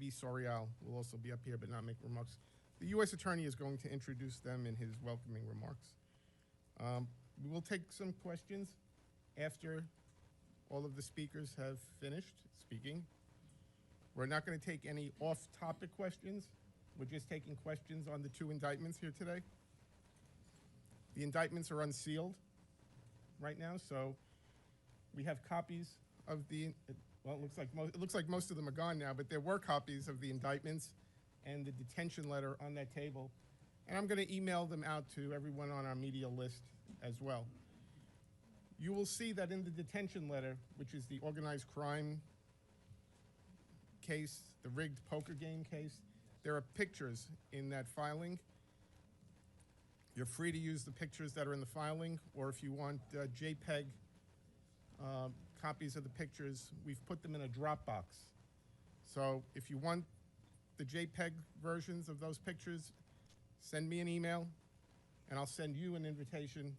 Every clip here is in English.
A.V. Sorial will also be up here but not make remarks. The U.S. Attorney is going to introduce them in his welcoming remarks. We will take some questions after all of the speakers have finished speaking. We're not going to take any off-topic questions. We're just taking questions on the two indictments here today. The indictments are unsealed right now, so we have copies of the, well, it looks like most of them are gone now, but there were copies of the indictments and the detention letter on that table. And I'm going to email them out to everyone on our media list as well. You will see that in the detention letter, which is the organized crime case, the rigged poker game case, there are pictures in that filing. You're free to use the pictures that are in the filing, or if you want JPEG copies of the pictures, we've put them in a Dropbox. So if you want the JPEG versions of those pictures, send me an email, and I'll send you an invitation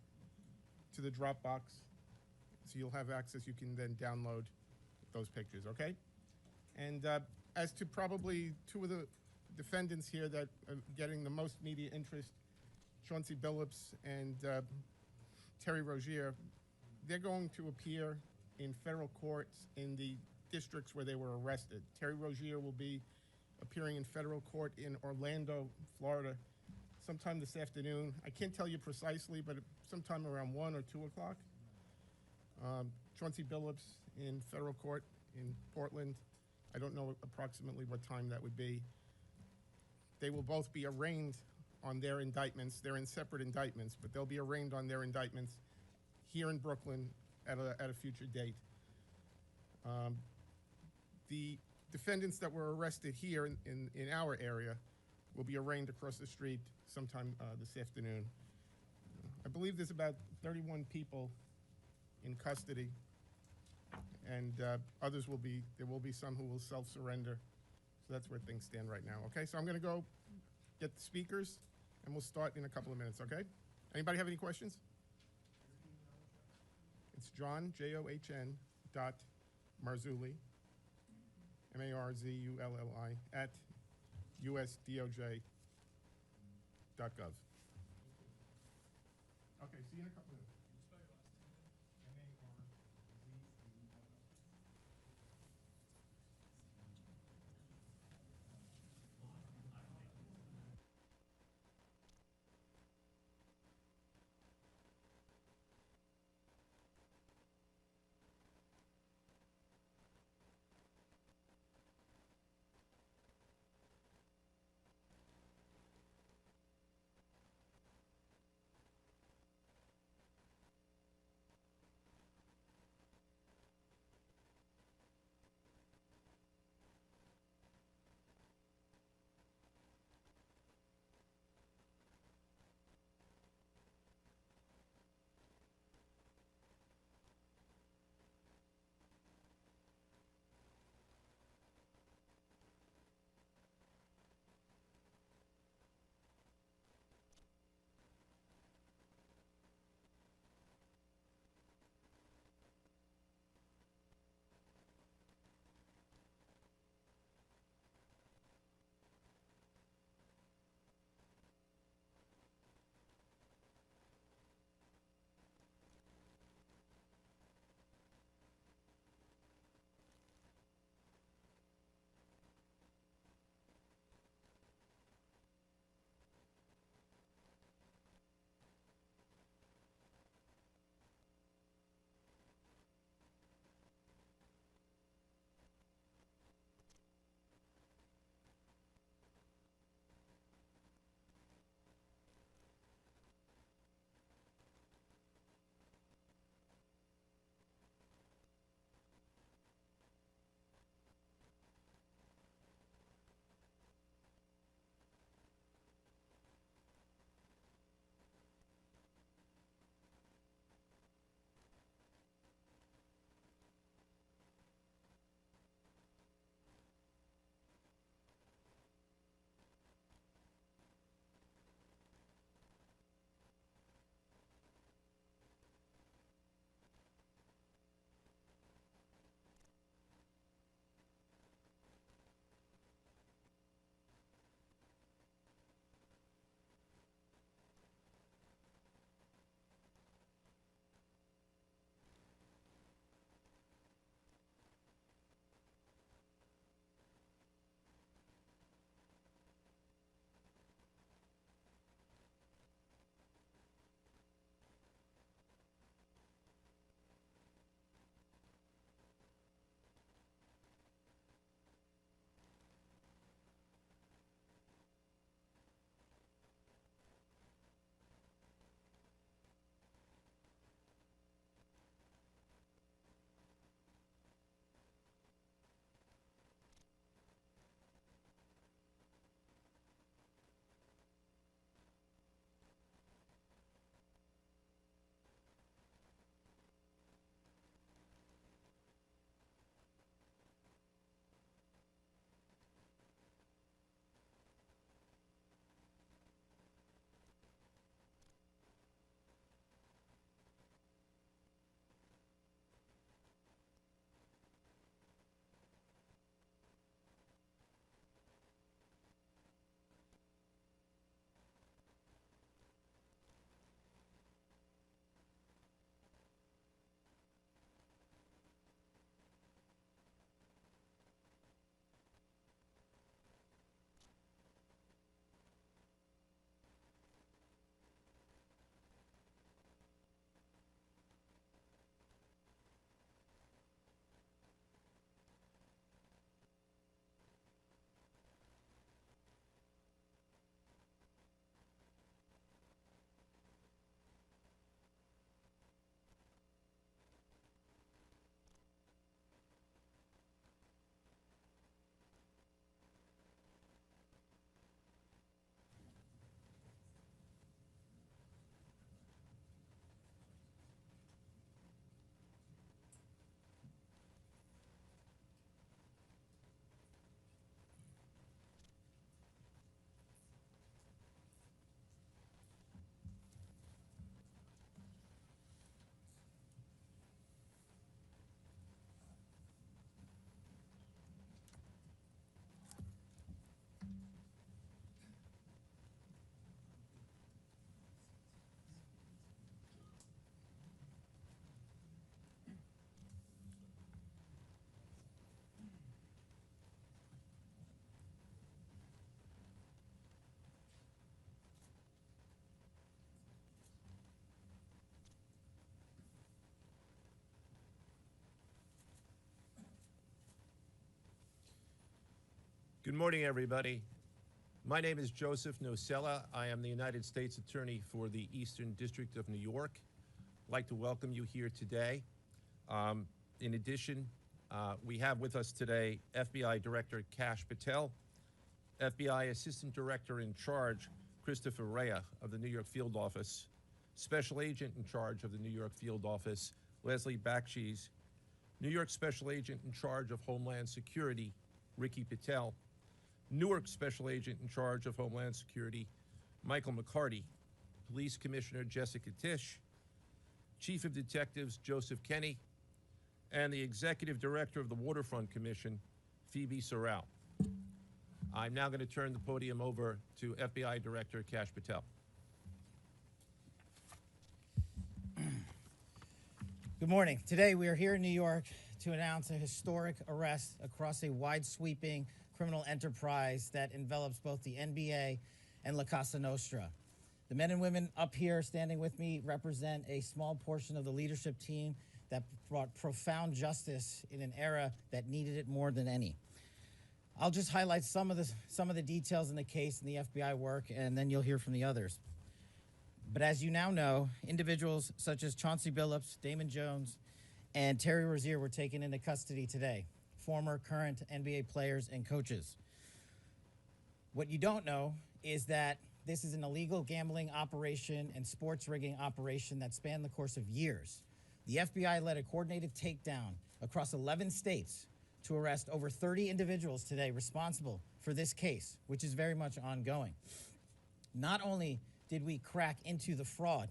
to the Dropbox, so you'll have access. You can then download those pictures, okay? And as to probably two of the defendants here that are getting the most media interest, Chauncey Billups and Terry Rozier, they're going to appear in federal courts in the districts where they were arrested. Terry Rozier will be appearing in federal court in Orlando, Florida, sometime this afternoon. I can't tell you precisely, but sometime around 1 or 2 o'clock. Chauncey Billups in federal court in Portland. I don't know approximately what time that would be. They will both be arraigned on their indictments. They're in separate indictments, but they'll be arraigned on their indictments here in Brooklyn at a future date. The defendants that were arrested here in our area will be arraigned across the street sometime this afternoon. I believe there's about 31 people in custody, and there will be some who will self-surrender. So that's where things stand right now, okay? So I'm gonna go get the speakers, and we'll start in a couple of minutes, okay? Anybody have any questions? It's John, John, Marzulli, Marzulli, at usdoj.gov. Okay, see you in a couple of minutes. Good morning, everybody. My name is Joseph Nocella. I am the United States Attorney for the Eastern District of New York. I'd like to welcome you here today. In addition, we have with us today FBI Director Kash Patel, FBI Assistant Director in Charge Christopher Rea of the New York Field Office, Special Agent in Charge of the New York Field Office, Leslie Bakshi's, New York Special Agent in Charge of Homeland Security, Ricky Patel, Newark Special Agent in Charge of Homeland Security, Michael McCarty, Police Commissioner Jessica Tisch, Chief of Detectives Joseph Kenny, and the Executive Director of the Waterfront Commission, Phoebe Sorrell. I'm now going to turn the podium over to FBI Director Kash Patel. Good morning. Today we are here in New York to announce a historic arrest across a wide-sweeping criminal enterprise that envelops both the NBA and La Cosa Nostra. The men and women up here standing with me represent a small portion of the leadership team that brought profound justice in an era that needed it more than any. I'll just highlight some of the details in the case and the FBI work, and then you'll hear from the others. But as you now know, individuals such as Chauncey Billups, Damon Jones, and Terry Rozier were taken into custody today, former, current NBA players and coaches. What you don't know is that this is an illegal gambling operation and sports rigging operation that spanned the course of years. The FBI led a coordinated takedown across 11 states to arrest over 30 individuals today responsible for this case, which is very much ongoing. Not only did we crack into the fraud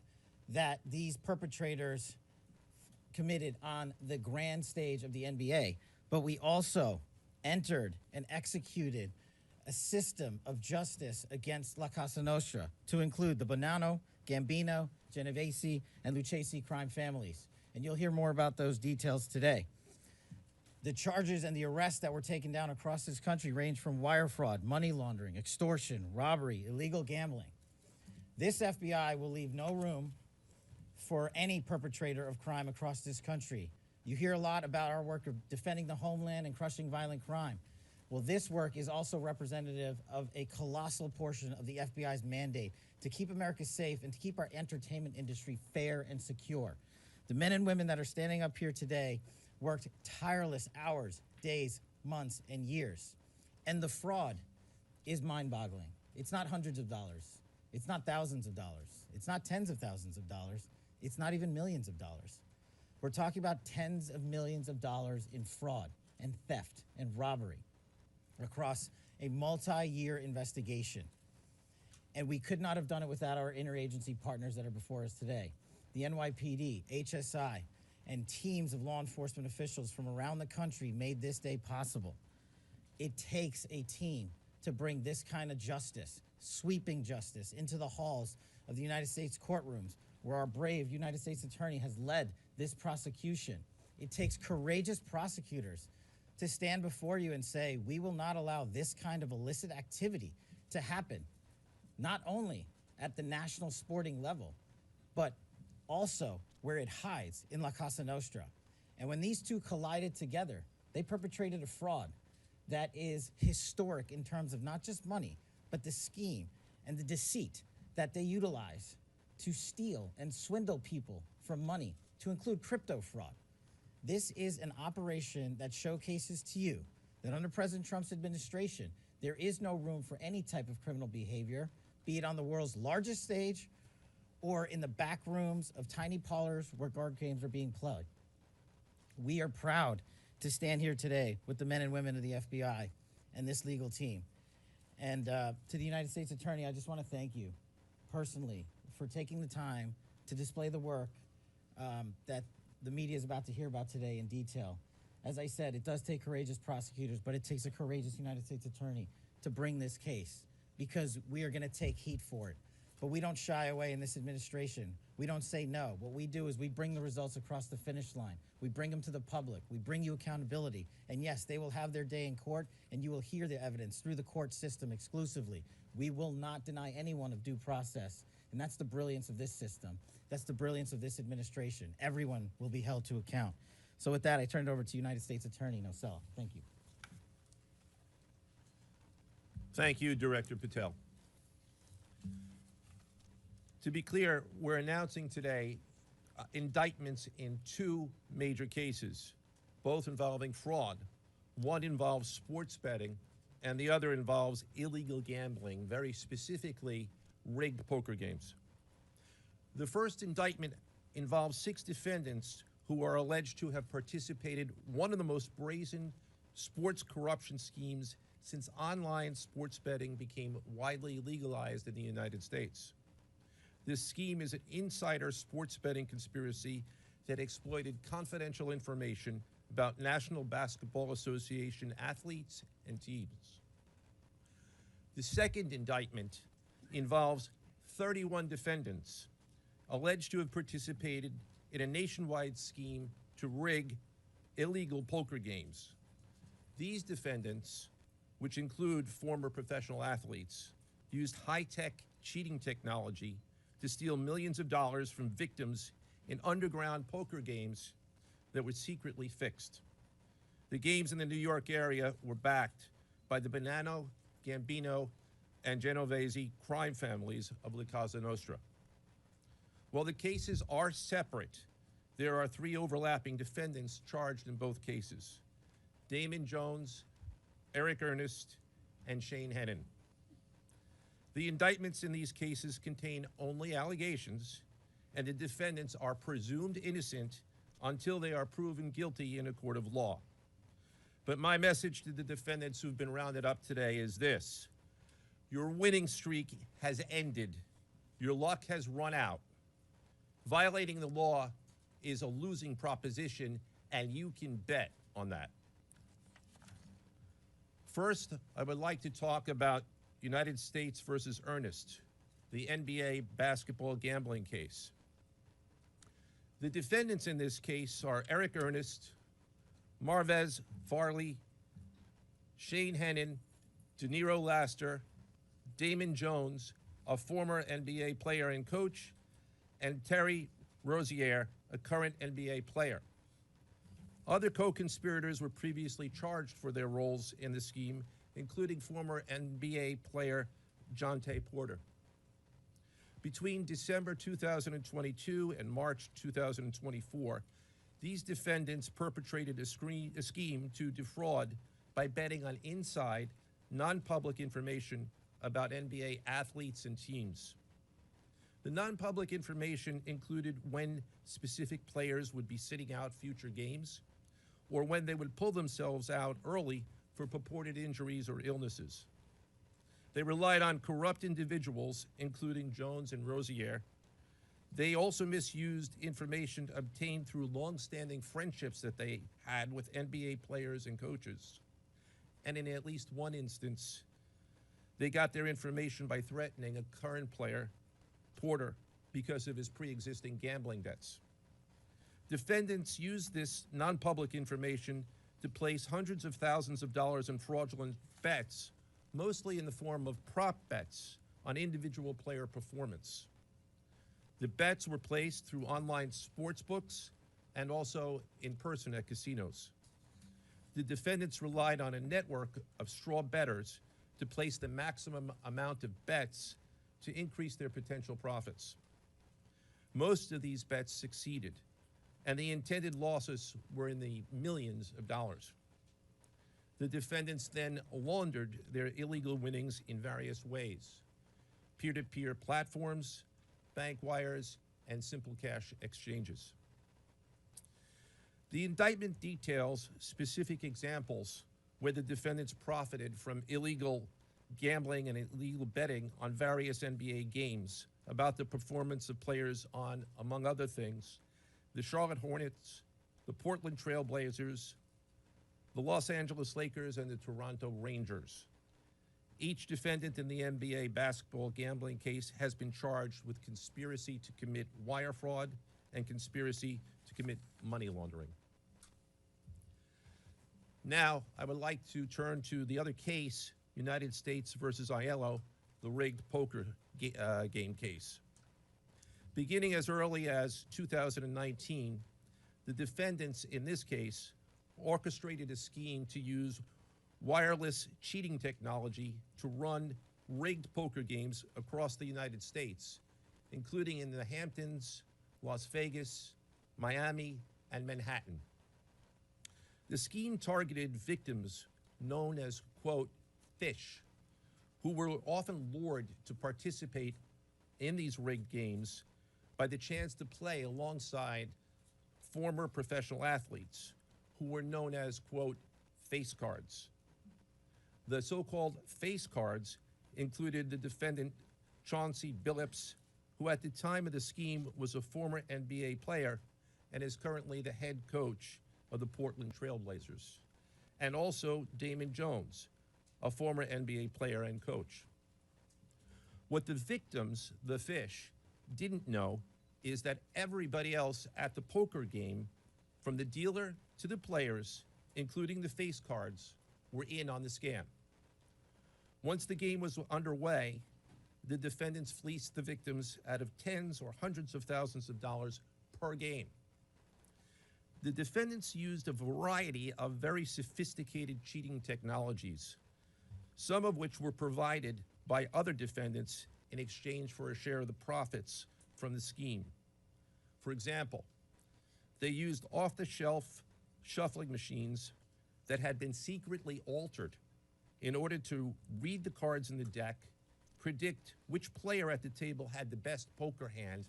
that these perpetrators committed on the grand stage of the NBA, but we also entered and executed a system of justice against La Cosa Nostra to include the Bonanno, Gambino, Genovese, and Lucchesi crime families. And you'll hear more about those details today. The charges and the arrests that were taken down across this country range from wire fraud, money laundering, extortion, robbery, illegal gambling. This FBI will leave no room for any perpetrator of crime across this country. You hear a lot about our work of defending the homeland and crushing violent crime. Well, this work is also representative of a colossal portion of the FBI's mandate to keep America safe and to keep our entertainment industry fair and secure. The men and women that are standing up here today worked tireless hours, days, months, and years. And the fraud is mind-boggling. It's not hundreds of dollars. It's not thousands of dollars. It's not tens of thousands of dollars. It's not even millions of dollars. We're talking about tens of millions of dollars in fraud and theft and robbery across a multi-year investigation. And we could not have done it without our interagency partners that are before us today. The NYPD, HSI, and teams of law enforcement officials from around the country made this day possible. It takes a team to bring this kind of justice, sweeping justice, into the halls of the United States courtrooms, where our brave United States Attorney has led this prosecution. It takes courageous prosecutors to stand before you and say, we will not allow this kind of illicit activity to happen, not only at the national sporting level, but also where it hides in La Cosa Nostra. And when these two collided together, they perpetrated a fraud that is historic in terms of not just money, but the scheme and the deceit that they utilize to steal and swindle people from money, to include crypto fraud. This is an operation that showcases to you that under President Trump's administration, there is no room for any type of criminal behavior, be it on the world's largest stage or in the back rooms of tiny parlors where card games are being played. We are proud to stand here today with the men and women of the FBI and this legal team. And to the United States Attorney, I just want to thank you personally for taking the time to display the work that the media is about to hear about today in detail. As I said, it does take courageous prosecutors, but it takes a courageous United States Attorney to bring this case, because we are going to take heat for it. But we don't shy away in this administration. We don't say no. What we do is we bring the results across the finish line. We bring them to the public. We bring you accountability. And yes, they will have their day in court, and you will hear the evidence through the court system exclusively. We will not deny anyone of due process. And that's the brilliance of this system. That's the brilliance of this administration. Everyone will be held to account. So with that, I turn it over to United States Attorney Nocella. Thank you. Thank you, Director Patel. To be clear, we're announcing today indictments in two major cases, both involving fraud. One involves sports betting, and the other involves illegal gambling, very specifically rigged poker games. The first indictment involves 6 defendants who are alleged to have participated in one of the most brazen sports corruption schemes since online sports betting became widely legalized in the United States. This scheme is an insider sports betting conspiracy that exploited confidential information about National Basketball Association athletes and teams. The second indictment involves 31 defendants alleged to have participated in a nationwide scheme to rig illegal poker games. These defendants, which include former professional athletes, used high-tech cheating technology to steal millions of dollars from victims in underground poker games that were secretly fixed. The games in the New York area were backed by the Bonanno, Gambino, and Genovese crime families of La Cosa Nostra. While the cases are separate, there are 3 overlapping defendants charged in both cases: Damon Jones, Eric Ernest, and Shane Hennon. The indictments in these cases contain only allegations, and the defendants are presumed innocent until they are proven guilty in a court of law. But my message to the defendants who've been rounded up today is this: your winning streak has ended. Your luck has run out. Violating the law is a losing proposition, and you can bet on that. First, I would like to talk about United States versus Ernest, the NBA basketball gambling case. The defendants in this case are Eric Ernest, Marvez Farley, Shane Hennon, De Niro Laster, Damon Jones, a former NBA player and coach, and Terry Rozier, a current NBA player. Other co-conspirators were previously charged for their roles in the scheme, including former NBA player Jonte Porter. Between December 2022 and March 2024, these defendants perpetrated a scheme to defraud by betting on inside, non-public information about NBA athletes and teams. The non-public information included when specific players would be sitting out future games, or when they would pull themselves out early for purported injuries or illnesses. They relied on corrupt individuals, including Jones and Rozier. They also misused information obtained through long-standing friendships that they had with NBA players and coaches. And in at least one instance, they got their information by threatening a current player, Porter, because of his pre-existing gambling debts. Defendants used this non-public information to place hundreds of thousands of dollars in fraudulent bets, mostly in the form of prop bets on individual player performance. The bets were placed through online sports books and also in person at casinos. The defendants relied on a network of straw bettors to place the maximum amount of bets to increase their potential profits. Most of these bets succeeded, and the intended losses were in the millions of dollars. The defendants then laundered their illegal winnings in various ways: peer-to-peer platforms, bank wires, and simple cash exchanges. The indictment details specific examples where the defendants profited from illegal gambling and illegal betting on various NBA games about the performance of players on, among other things, the Charlotte Hornets, the Portland Trail Blazers, the Los Angeles Lakers, and the Toronto Rangers. Each defendant in the NBA basketball gambling case has been charged with conspiracy to commit wire fraud and conspiracy to commit money laundering. Now, I would like to turn to the other case, United States versus Aiello, the rigged poker game case. Beginning as early as 2019, the defendants in this case orchestrated a scheme to use wireless cheating technology to run rigged poker games across the United States, including in the Hamptons, Las Vegas, Miami, and Manhattan. The scheme targeted victims known as, quote, fish, who were often lured to participate in these rigged games by the chance to play alongside former professional athletes who were known as, quote, face cards. The so-called face cards included the defendant Chauncey Billups, who at the time of the scheme was a former NBA player and is currently the head coach of the Portland Trail Blazers, and also Damon Jones, a former NBA player and coach. What the victims, the fish, didn't know is that everybody else at the poker game, from the dealer to the players, including the face cards, were in on the scam. Once the game was underway, the defendants fleeced the victims out of tens or hundreds of thousands of dollars per game. The defendants used a variety of very sophisticated cheating technologies, some of which were provided by other defendants in exchange for a share of the profits from the scheme. For example, they used off-the-shelf shuffling machines that had been secretly altered in order to read the cards in the deck, predict which player at the table had the best poker hand,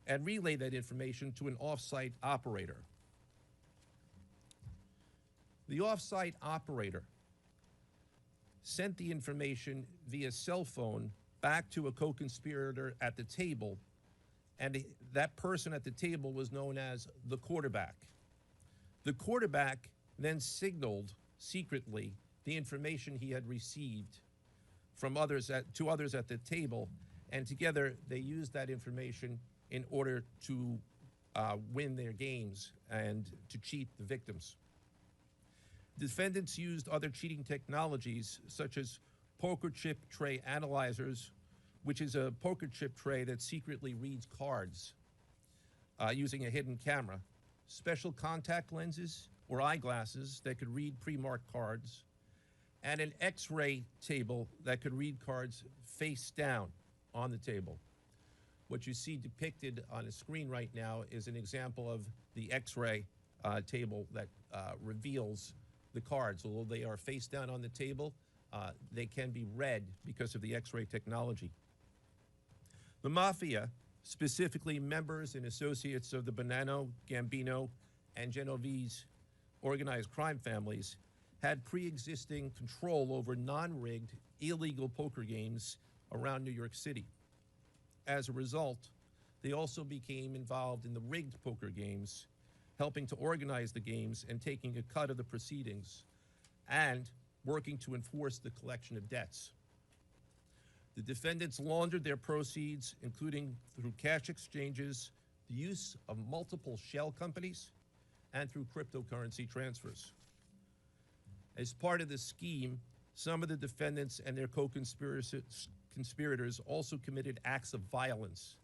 and relay that information to an off-site operator. The off-site operator sent the information via cell phone back to a co-conspirator at the table, and that person at the table was known as the quarterback. The quarterback then signaled secretly the information he had received from to others at the table, and together they used that information in order to win their games and to cheat the victims. Defendants used other cheating technologies such as poker chip tray analyzers, which is a poker chip tray that secretly reads cards using a hidden camera, special contact lenses or eyeglasses that could read pre-marked cards, and an X-ray table that could read cards face down on the table. What you see depicted on the screen right now is an example of the X-ray table that reveals the cards. Although they are face down on the table, they can be read because of the X-ray technology. The Mafia, specifically members and associates of the Bonanno, Gambino, and Genovese organized crime families, had pre-existing control over non-rigged, illegal poker games around New York City. As a result, they also became involved in the rigged poker games, helping to organize the games and taking a cut of the proceedings, and working to enforce the collection of debts. The defendants laundered their proceeds, including through cash exchanges, the use of multiple shell companies, and through cryptocurrency transfers. As part of the scheme, some of the defendants and their co-conspirators also committed acts of violence,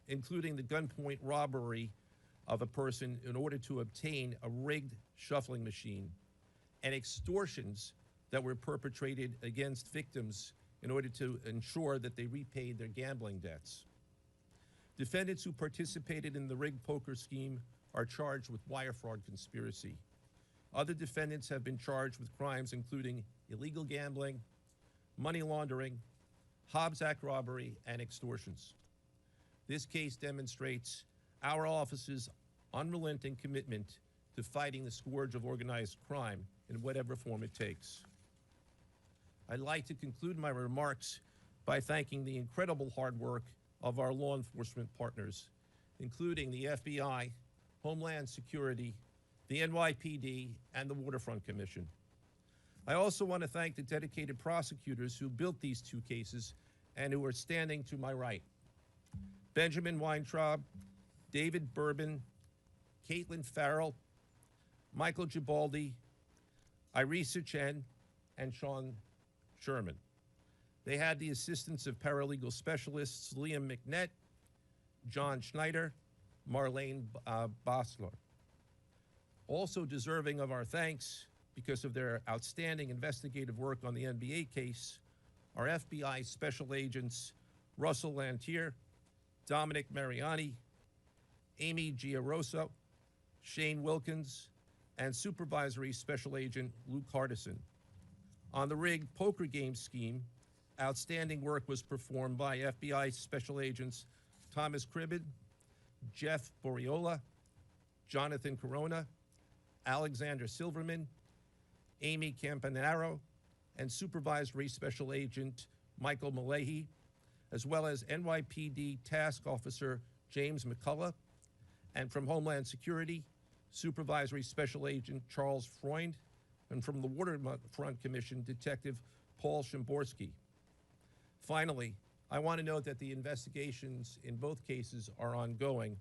including the gunpoint robbery of a person in order to obtain a rigged shuffling machine, and extortions that were perpetrated against victims in order to ensure that they repaid their gambling debts. Defendants who participated in the rigged poker scheme are charged with wire fraud conspiracy. Other defendants have been charged with crimes including illegal gambling, money laundering, Hobbs Act robbery, and extortions. This case demonstrates our office's unrelenting commitment to fighting the scourge of organized crime in whatever form it takes. I'd like to conclude my remarks by thanking the incredible hard work of our law enforcement partners, including the FBI, Homeland Security, the NYPD, and the Waterfront Commission. I also want to thank the dedicated prosecutors who built these two cases and who are standing to my right. Benjamin Weintraub, David Bourbon, Caitlin Farrell, Michael Gibaldi, Irisa Chen, and Sean Sherman. They had the assistance of paralegal specialists Liam McNett, John Schneider, Marlene Bosler. Also deserving of our thanks because of their outstanding investigative work on the NBA case are FBI Special Agents Russell Lantier, Dominic Mariani, Amy Giaroso, Shane Wilkins, and Supervisory Special Agent Luke Hardison. On the rigged poker game scheme, outstanding work was performed by FBI Special Agents Thomas Cribbin, Jeff Boriola, Jonathan Corona, Alexander Silverman, Amy Campanaro, and Supervisory Special Agent Michael Malahy, as well as NYPD Task Officer James McCullough, and from Homeland Security, Supervisory Special Agent Charles Freund, and from the Waterfront Commission, Detective Paul Shimborski. Finally, I want to note that the investigations in both cases are ongoing,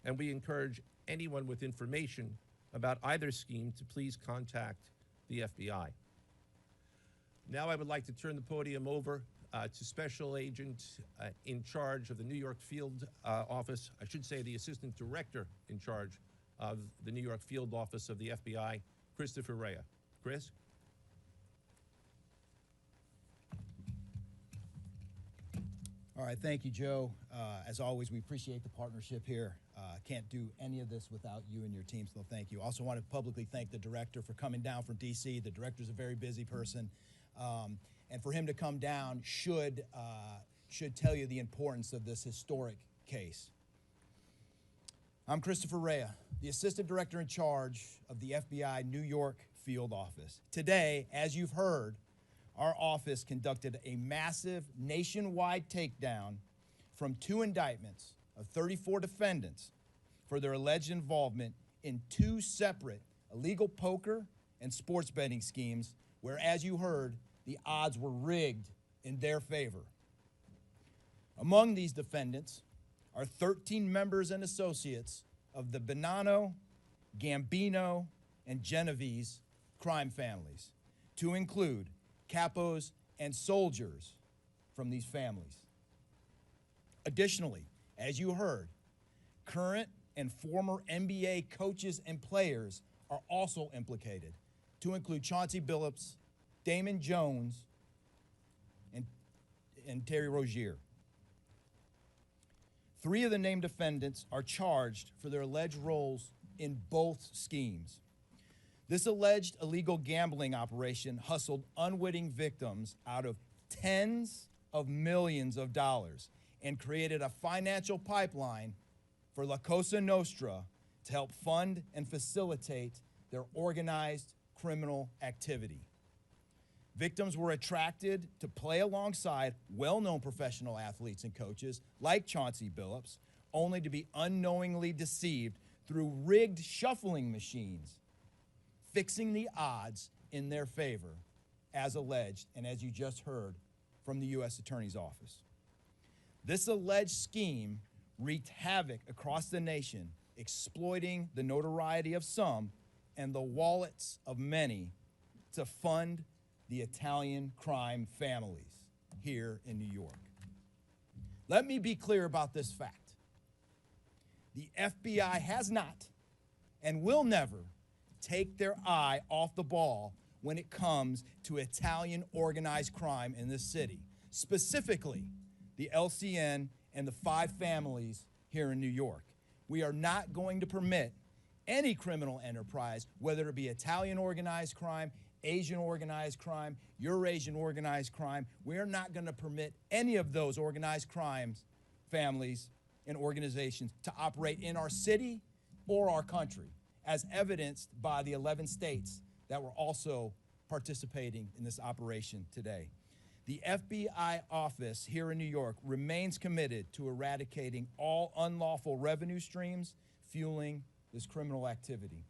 and we encourage anyone with information about either scheme to please contact the FBI. Now I would like to turn the podium over to Special Agent in charge of the New York Field Office, I should say the Assistant Director in charge of the New York Field Office of the FBI, Christopher Rea. Chris? All right, thank you, Joe. As always, we appreciate the partnership here. Can't do any of this without you and your team, so thank you. Also want to publicly thank the director for coming down from D.C. The director's a very busy person, and for him to come down should tell you the importance of this historic case. I'm Christopher Rea, the Assistant Director in charge of the FBI New York Field Office. Today, as you've heard, our office conducted a massive nationwide takedown from 2 indictments of 34 defendants for their alleged involvement in 2 separate illegal poker and sports betting schemes where, as you heard, the odds were rigged in their favor. Among these defendants are 13 members and associates of the Bonanno, Gambino, and Genovese crime families, to include capos and soldiers from these families. Additionally, as you heard, current and former NBA coaches and players are also implicated, to include Chauncey Billups, Damon Jones, and Terry Rozier. 3 of the named defendants are charged for their alleged roles in both schemes. This alleged illegal gambling operation hustled unwitting victims out of tens of millions of dollars and created a financial pipeline for La Cosa Nostra to help fund and facilitate their organized criminal activity. Victims were attracted to play alongside well-known professional athletes and coaches like Chauncey Billups, only to be unknowingly deceived through rigged shuffling machines, fixing the odds in their favor, as alleged and as you just heard from the U.S. Attorney's Office. This alleged scheme wreaked havoc across the nation, exploiting the notoriety of some and the wallets of many to fund the Italian crime families here in New York. Let me be clear about this fact. The FBI has not and will never take their eye off the ball when it comes to Italian organized crime in this city, specifically the LCN and the 5 families here in New York. We are not going to permit any criminal enterprise, whether it be Italian organized crime, Asian organized crime, Eurasian organized crime. We are not going to permit any of those organized crimes, families, and organizations to operate in our city or our country, as evidenced by the 11 states that were also participating in this operation today. The FBI office here in New York remains committed to eradicating all unlawful revenue streams fueling this criminal activity.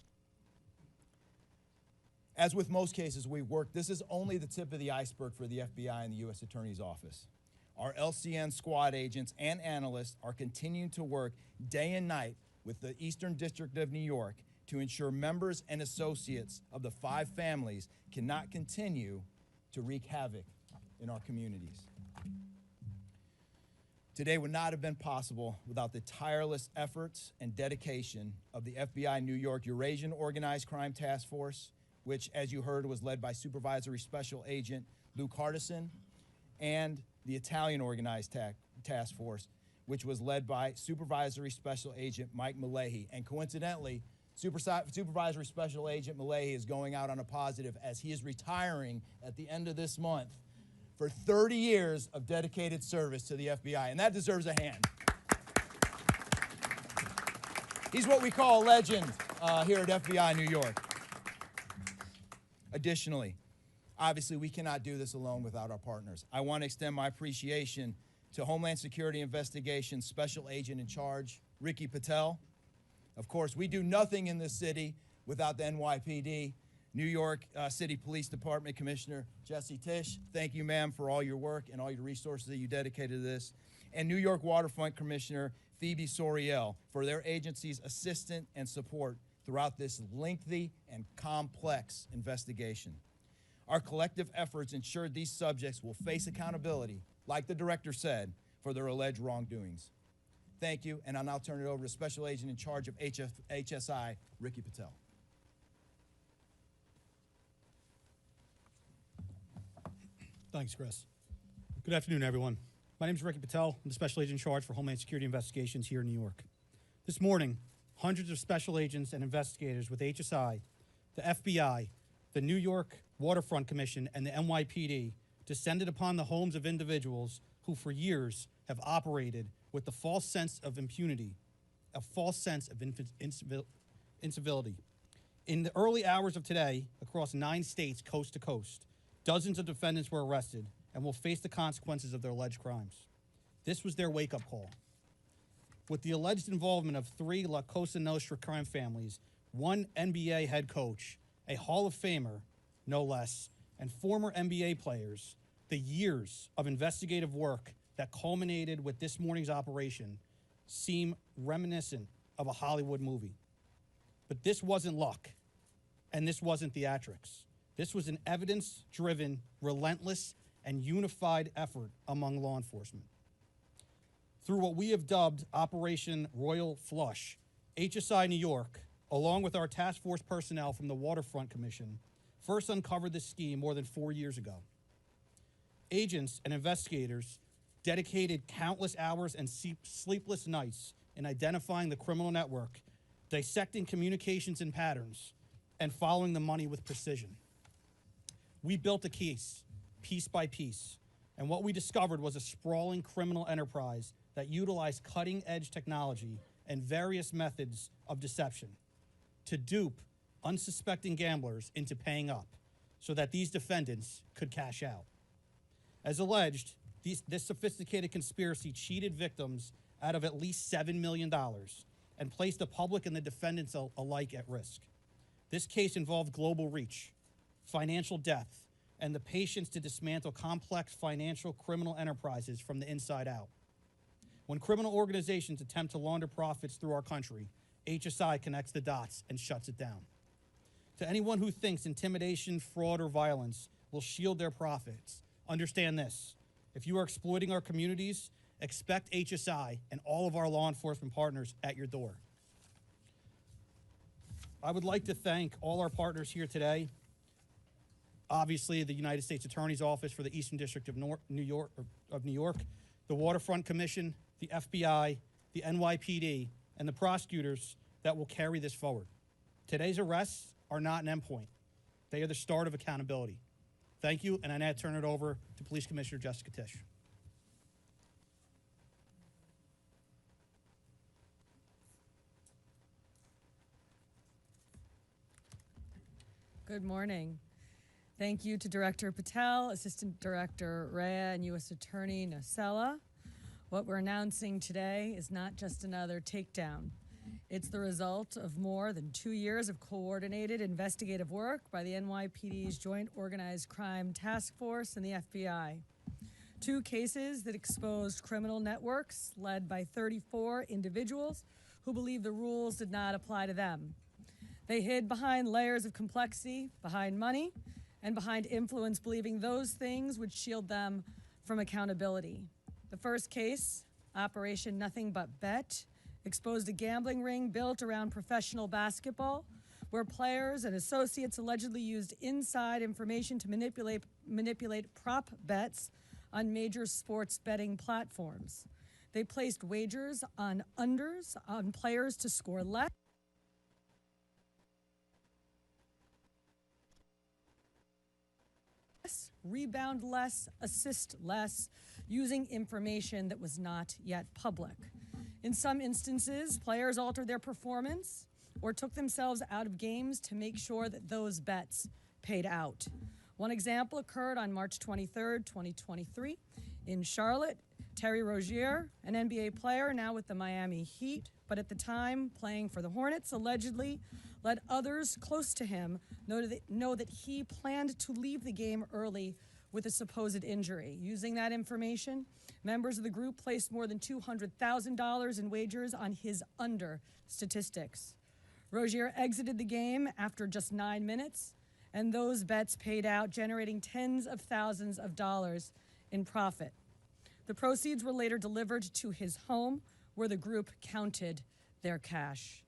As with most cases we work, this is only the tip of the iceberg for the FBI and the U.S. Attorney's Office. Our LCN squad agents and analysts are continuing to work day and night with the Eastern District of New York to ensure members and associates of the 5 families cannot continue to wreak havoc in our communities. Today would not have been possible without the tireless efforts and dedication of the FBI New York Eurasian Organized Crime Task Force, which, as you heard, was led by Supervisory Special Agent Luke Hardison, and the Italian Organized Task Force, which was led by Supervisory Special Agent Mike Malahi. And coincidentally, Supervisory Special Agent Malahi is going out on a positive as he is retiring at the end of this month for 30 years of dedicated service to the FBI, and that deserves a hand. He's what we call a legend here at FBI New York. Additionally, obviously, we cannot do this alone without our partners. I want to extend my appreciation to Homeland Security Investigations Special Agent in Charge, Ricky Patel. Of course, we do nothing in this city without the NYPD. New York City Police Department Commissioner Jesse Tisch, thank you, ma'am, for all your work and all your resources that you dedicated to this. And New York Waterfront Commissioner Phoebe Soriel for their agency's assistance and support throughout this lengthy and complex investigation. Our collective efforts ensured these subjects will face accountability, like the director said, for their alleged wrongdoings. Thank you, and I'll now turn it over to Special Agent in Charge of HSI, Ricky Patel. Thanks, Chris. Good afternoon, everyone. My name is Ricky Patel. I'm the Special Agent in Charge for Homeland Security Investigations here in New York. This morning, hundreds of special agents and investigators with HSI, the FBI, the New York Waterfront Commission, and the NYPD descended upon the homes of individuals who for years have operated with the false sense of impunity, a false sense of incivility. In the early hours of today, across 9 states, coast to coast, dozens of defendants were arrested and will face the consequences of their alleged crimes. This was their wake-up call. With the alleged involvement of 3 La Cosa Nostra crime families, 1 NBA head coach, a Hall of Famer, no less, and former NBA players, the years of investigative work that culminated with this morning's operation seem reminiscent of a Hollywood movie. But this wasn't luck, and this wasn't theatrics. This was an evidence-driven, relentless, and unified effort among law enforcement. Through what we have dubbed Operation Royal Flush, HSI New York, along with our task force personnel from the Waterfront Commission, first uncovered this scheme more than 4 years ago. Agents and investigators dedicated countless hours and sleepless nights in identifying the criminal network, dissecting communications and patterns, and following the money with precision. We built a case, piece by piece, and what we discovered was a sprawling criminal enterprise that utilized cutting-edge technology and various methods of deception to dupe unsuspecting gamblers into paying up so that these defendants could cash out. As alleged, this sophisticated conspiracy cheated victims out of at least $7 million and placed the public and the defendants alike at risk. This case involved global reach, financial depth, and the patience to dismantle complex financial criminal enterprises from the inside out. When criminal organizations attempt to launder profits through our country, HSI connects the dots and shuts it down. To anyone who thinks intimidation, fraud, or violence will shield their profits, understand this. If you are exploiting our communities, expect HSI and all of our law enforcement partners at your door. I would like to thank all our partners here today. Obviously, the United States Attorney's Office for the Eastern District of New York, the Waterfront Commission, the FBI, the NYPD, and the prosecutors that will carry this forward. Today's arrests are not an endpoint. They are the start of accountability. Thank you, and I now turn it over to Police Commissioner Jessica Tisch. Good morning. Thank you to Director Patel, Assistant Director Rea, and U.S. Attorney Nocella. What we're announcing today is not just another takedown. It's the result of more than 2 years of coordinated investigative work by the NYPD's Joint Organized Crime Task Force and the FBI. 2 cases that exposed criminal networks led by 34 individuals who believed the rules did not apply to them. They hid behind layers of complexity, behind money, and behind influence, believing those things would shield them from accountability. The first case, Operation Nothing But Bet, exposed a gambling ring built around professional basketball, where players and associates allegedly used inside information to manipulate prop bets on major sports betting platforms. They placed wagers on unders on players to score less, rebound less, assist less, using information that was not yet public. In some instances, players altered their performance or took themselves out of games to make sure that those bets paid out. One example occurred on March 23rd, 2023 in Charlotte. Terry Rozier, an NBA player now with the Miami Heat, but at the time playing for the Hornets, allegedly let others close to him know that he planned to leave the game early with a supposed injury. Using that information, members of the group placed more than $200,000 in wagers on his under statistics. Rozier exited the game after just 9 minutes, and those bets paid out, generating tens of thousands of dollars in profit. The proceeds were later delivered to his home, where the group counted their cash.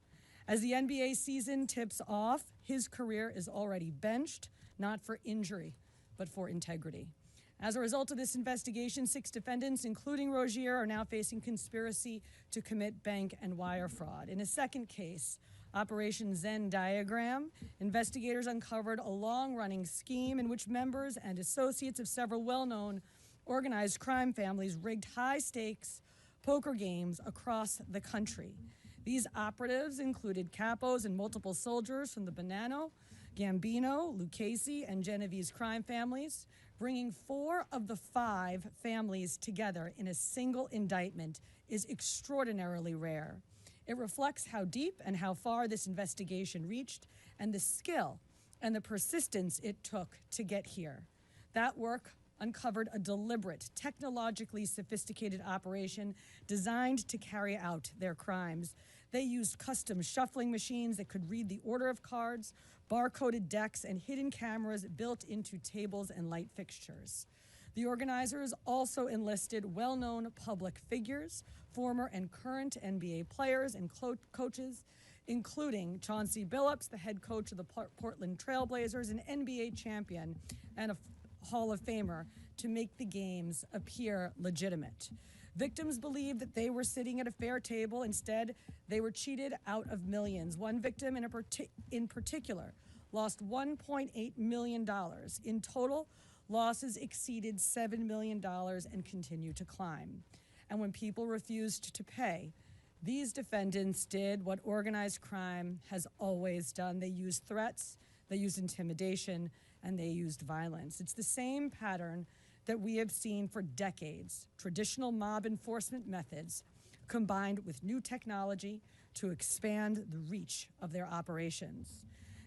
As the NBA season tips off, his career is already benched, not for injury, but for integrity. As a result of this investigation, 6 defendants, including Rozier, are now facing conspiracy to commit bank and wire fraud. In a second case, Operation Zen Diagram, investigators uncovered a long-running scheme in which members and associates of several well-known organized crime families rigged high-stakes poker games across the country. These operatives included capos and multiple soldiers from the Bonanno, Gambino, Lucchese, and Genovese crime families. Bringing 4 of the 5 families together in a single indictment is extraordinarily rare. It reflects how deep and how far this investigation reached, and the skill and the persistence it took to get here. That work uncovered a deliberate, technologically sophisticated operation designed to carry out their crimes. They used custom shuffling machines that could read the order of cards, barcoded decks, and hidden cameras built into tables and light fixtures. The organizers also enlisted well-known public figures, former and current NBA players and coaches, including Chauncey Billups, the head coach of the Portland Trail Blazers, an NBA champion and a Hall of Famer, to make the games appear legitimate. Victims believed that they were sitting at a fair table. Instead, they were cheated out of millions. One victim in particular lost $1.8 million. In total, losses exceeded $7 million and continue to climb. And when people refused to pay, these defendants did what organized crime has always done. They used threats, they used intimidation, and they used violence. It's the same pattern that we have seen for decades: traditional mob enforcement methods combined with new technology to expand the reach of their operations.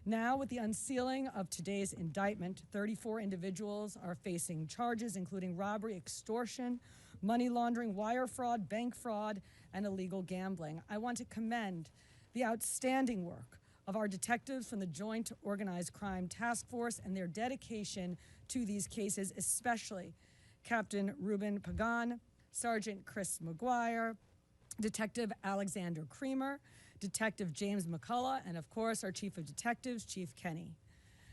Now, with the unsealing of today's indictment, 34 individuals are facing charges including robbery, extortion, money laundering, wire fraud, bank fraud, and illegal gambling. I want to commend the outstanding work of our detectives from the Joint Organized Crime Task Force and their dedication to these cases, especially Captain Ruben Pagan, Sergeant Chris McGuire, Detective Alexander Creamer, Detective James McCullough, and of course, our Chief of Detectives, Chief Kenny.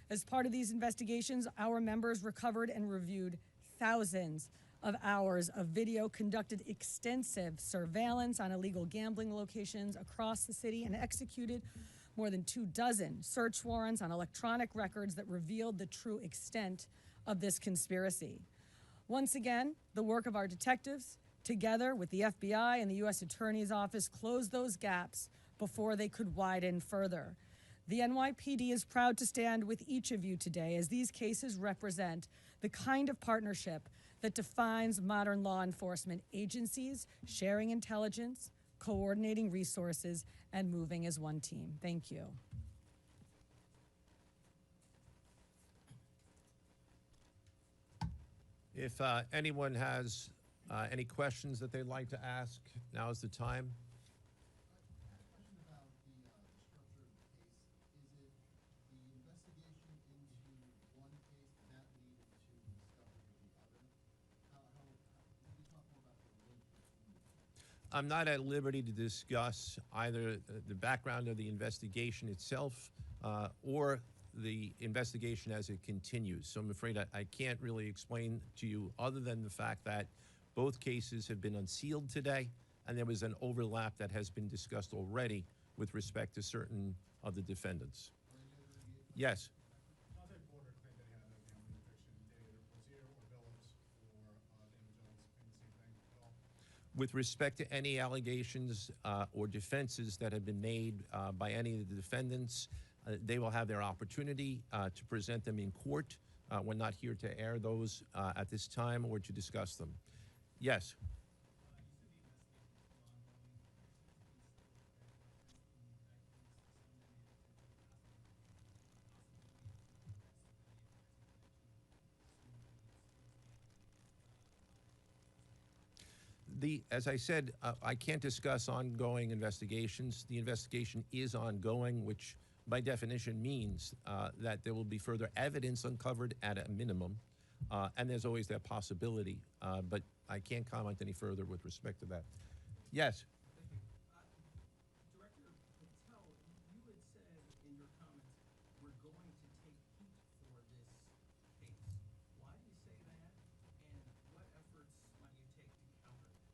As part of these investigations, our members recovered and reviewed thousands of hours of video, conducted extensive surveillance on illegal gambling locations across the city, and executed more than 24 search warrants on electronic records that revealed the true extent of this conspiracy. Once again, the work of our detectives, together with the FBI and the U.S. Attorney's Office, closed those gaps before they could widen further. The NYPD is proud to stand with each of you today, as these cases represent the kind of partnership that defines modern law enforcement agencies, sharing intelligence, coordinating resources, and moving as one team. Thank you. If anyone has any questions that they'd like to ask, now is the time. Question about the structure of the case. Is it the investigation into one case and that lead into the discovery of the other? Can you talk more about the link between the two? I'm not at liberty to discuss either the background of the investigation itself or the investigation as it continues. So I'm afraid I can't really explain to you other than the fact that both cases have been unsealed today, and there was an overlap that has been discussed already with respect to certain of the defendants. Yes. How they brought a claim that he had a gambling addiction, did either Rozier or Billups or Damon Jones claim the same thing at all? With respect to any allegations or defenses that have been made by any of the defendants, they will have their opportunity to present them in court. We're not here to air those at this time or to discuss them. Yes. As I said, I can't discuss ongoing investigations. The investigation is ongoing, which by definition means that there will be further evidence uncovered at a minimum, and there's always that possibility, but I can't comment any further with respect to that. Yes? Thank you. Director Patel, you had said in your comments, we're going to take heat for this case. Why do you say that, and what efforts might you take to counter it?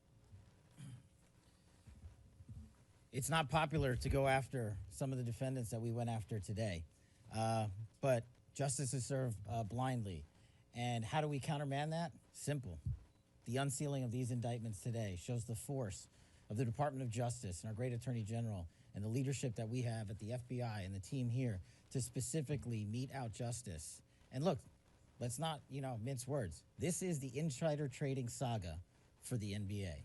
It's not popular to go after some of the defendants that we went after today, but justice is served blindly. And how do we countermand that? Simple. The unsealing of these indictments today shows the force of the Department of Justice and our great Attorney General and the leadership that we have at the FBI and the team here to specifically mete out justice. And look, let's not, mince words. This is the insider trading saga for the NBA.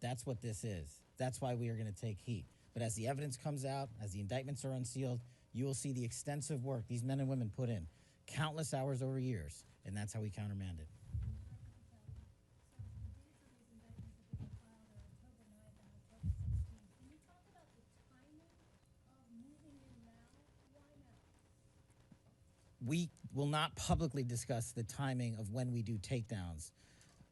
That's what this is. That's why we are going to take heat. But as the evidence comes out, as the indictments are unsealed, you will see the extensive work these men and women put in, countless hours over years, and that's how we countermand it. We will not publicly discuss the timing of when we do takedowns.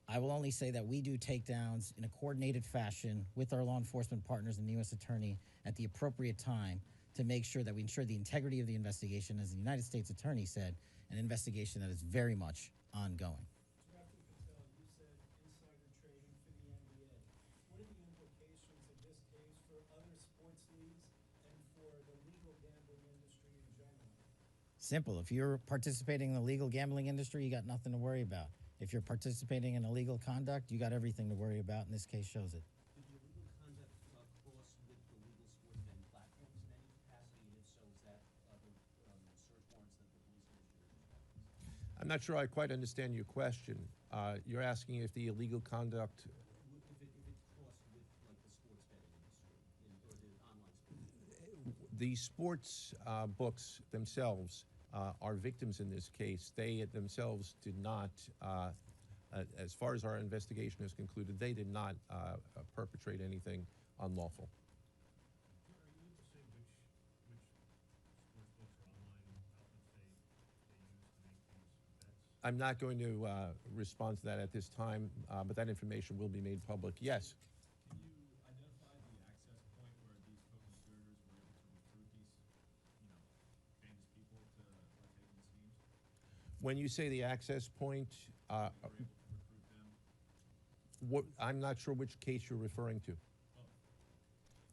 I will only say that we do takedowns in a coordinated fashion with our law enforcement partners and the U.S. Attorney at the appropriate time to make sure that we ensure the integrity of the investigation, as the United States Attorney said, an investigation that is very much ongoing. Director Patel, you said insider trading for the NBA. What are the implications of this case for other sports leagues and for the legal gambling industry in general? Simple. If you're participating in the legal gambling industry, you got nothing to worry about. If you're participating in illegal conduct, you got everything to worry about, and this case shows it. Did the illegal conduct cross with the legal sports betting platforms in any capacity? And if so, is that the search warrants that the police initiated? I'm not sure I quite understand your question. You're asking if the illegal conduct... If it crossed with like the sports betting industry or the online sports? The sports books themselves are victims in this case. They themselves did not, as far as our investigation is concluded, they did not perpetrate anything unlawful. Are you able to say which sports books or online outlets they use to make these bets? I'm not going to respond to that at this time, but that information will be made public. Yes? Can you identify the access point where these co-conspirators were able to recruit these, famous people to partake in the schemes? When you say the access point, They were able to recruit them. I'm not sure which case you're referring to.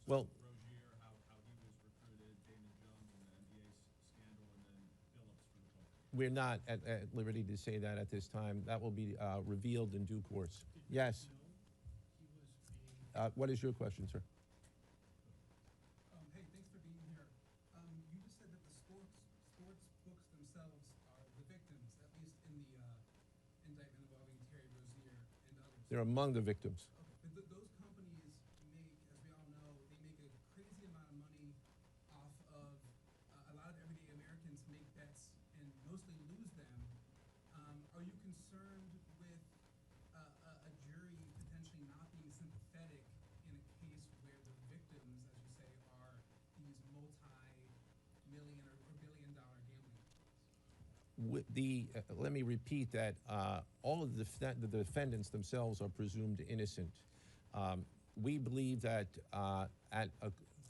Well, Rozier, how he was recruited, Damon Jones and the NBA scandal, and then Billups for the poker. we're not at liberty to say that at this time. That will be revealed in due course. Yes? What is your question, sir? Hey, thanks for being here. You just said that the sports books themselves are the victims, at least in the indictment involving Terry Rozier and others. They're among the victims. Okay, but those companies make, as we all know, they make a crazy amount of money off of a lot of everyday Americans make bets and mostly lose them. Are you concerned with a jury potentially not being sympathetic in a case where the victims, as you say, are these multi-million or billion-dollar gambling companies? Let me repeat that all of the defendants themselves are presumed innocent. We believe that at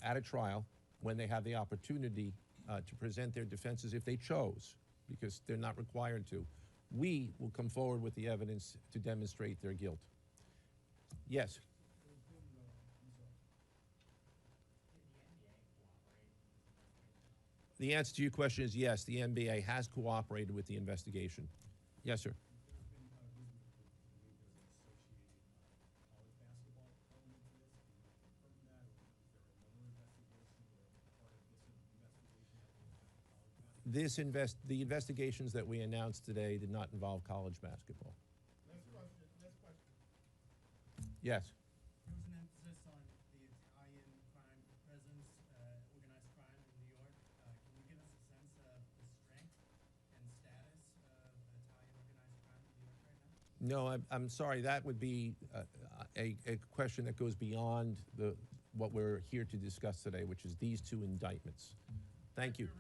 a trial, when they have the opportunity to present their defenses if they chose, because they're not required to. We will come forward with the evidence to demonstrate their guilt. Yes? The answer to your question is yes, the NBA has cooperated with the investigation. Yes, sir. The investigations that we announced today did not involve college basketball. Last question, last question. Yes. There was an emphasis on the Italian crime presence, organized crime in New York. Can you give us a sense of the strength and status of Italian organized crime in New York right now? No, I'm sorry. That would be a question that goes beyond what we're here to discuss today, which is these two indictments. Thank you.